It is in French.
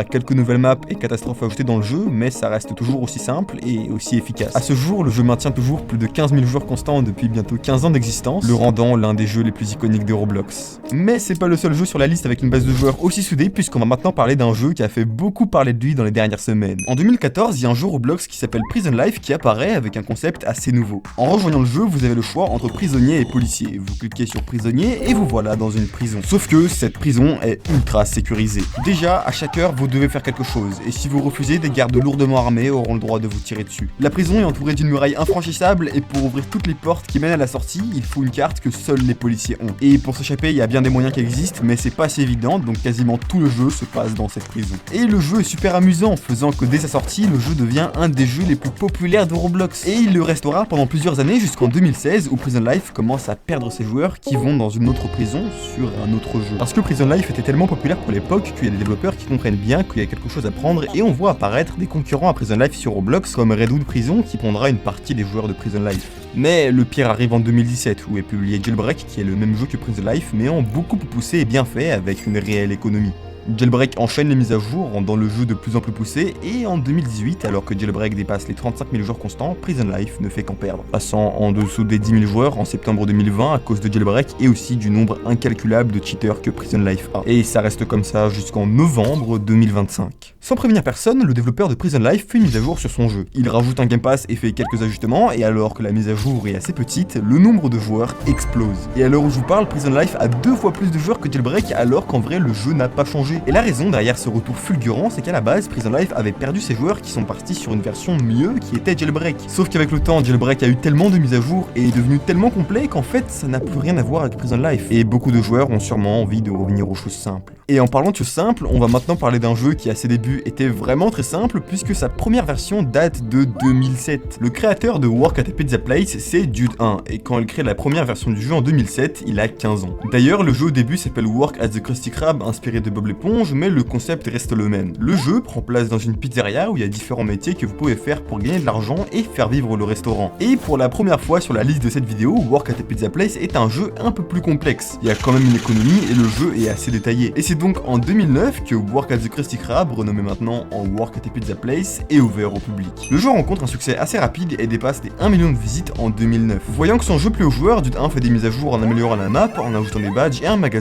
a quelques nouvelles maps et catastrophes ajoutées dans le jeu, mais ça reste toujours aussi simple et aussi efficace. À ce jour, le jeu maintient toujours plus de 15 000 joueurs constants depuis bientôt 15 ans d'existence, le rendant l'un des jeux les plus iconiques de Roblox. Mais c'est pas le seul jeu sur la liste avec une base de joueurs aussi soudée, puisqu'on va maintenant parler d'un jeu qui a fait beaucoup parler de lui dans les dernières semaines. En 2014, il y a un jeu Roblox qui s'appelle Prison Life qui apparaît avec un concept assez nouveau. En rejoignant le jeu, vous avez le choix entre prisonnier et policier. Vous cliquez sur prisonnier et vous voilà dans une prison. Sauf que cette prison est ultra sécurisée. Déjà, à chaque heure, vous devez faire quelque chose, et si vous refusez, des gardes lourdement armés auront le droit de vous tirer dessus. La prison est entourée d'une muraille infranchissable, et pour ouvrir toutes les portes qui mènent à la sortie, il faut une carte que seuls les policiers ont. Et pour s'échapper, il y a bien des moyens qui existent, mais c'est pas assez évident, donc quasiment tout le jeu se passe dans cette prison. Et le jeu est super amusant, faisant que dès sa sortie, le jeu devient un des jeux les plus populaires de Roblox. Et il le restera pendant plusieurs années jusqu'en 2016, où Prison Life commence à perdre ses joueurs qui vont dans une autre prison sur un autre jeu. Parce que Prison Life était tellement populaire pour l'époque qu'il y a des développeurs qui comprennent bien qu'il y a quelque chose à prendre, et on voit apparaître des concurrents à Prison Life sur Roblox comme Redwood Prison qui prendra une partie des joueurs de Prison Life. Mais le pire arrive en 2017 où est publié Jailbreak qui est le même jeu que Prison Life mais en beaucoup plus poussé et bien fait avec une réelle économie. Jailbreak enchaîne les mises à jour, rendant le jeu de plus en plus poussé, et en 2018, alors que Jailbreak dépasse les 35 000 joueurs constants, Prison Life ne fait qu'en perdre, passant en dessous des 10 000 joueurs en septembre 2020 à cause de Jailbreak et aussi du nombre incalculable de cheaters que Prison Life a. Et ça reste comme ça jusqu'en novembre 2025. Sans prévenir personne, le développeur de Prison Life fait une mise à jour sur son jeu. Il rajoute un Game Pass et fait quelques ajustements, et alors que la mise à jour est assez petite, le nombre de joueurs explose. Et à l'heure où je vous parle, Prison Life a 2 fois plus de joueurs que Jailbreak, alors qu'en vrai le jeu n'a pas changé. Et la raison derrière ce retour fulgurant, c'est qu'à la base, Prison Life avait perdu ses joueurs qui sont partis sur une version mieux qui était Jailbreak. Sauf qu'avec le temps, Jailbreak a eu tellement de mises à jour et est devenu tellement complet qu'en fait, ça n'a plus rien à voir avec Prison Life. Et beaucoup de joueurs ont sûrement envie de revenir aux choses simples. Et en parlant de choses simples, on va maintenant parler d'un jeu qui à ses débuts était vraiment très simple puisque sa première version date de 2007. Le créateur de Work at a Pizza Place, c'est Dude 1, et quand il crée la première version du jeu en 2007, il a 15 ans. D'ailleurs, le jeu au début s'appelle Work at the Krusty Krab, inspiré de Bob l'éponge, mais le concept reste le même. Le jeu prend place dans une pizzeria où il y a différents métiers que vous pouvez faire pour gagner de l'argent et faire vivre le restaurant. Et pour la première fois sur la liste de cette vidéo, Work at a Pizza Place est un jeu un peu plus complexe. Il y a quand même une économie et le jeu est assez détaillé. Et c'est donc en 2009 que Work at the Krusty Krab, renommé maintenant en Work at a Pizza Place, est ouvert au public. Le jeu rencontre un succès assez rapide et dépasse les 1 million de visites en 2009. Voyant que son jeu plaît aux joueurs, Dude 1 fait des mises à jour en améliorant la map, en ajoutant des badges et un magasin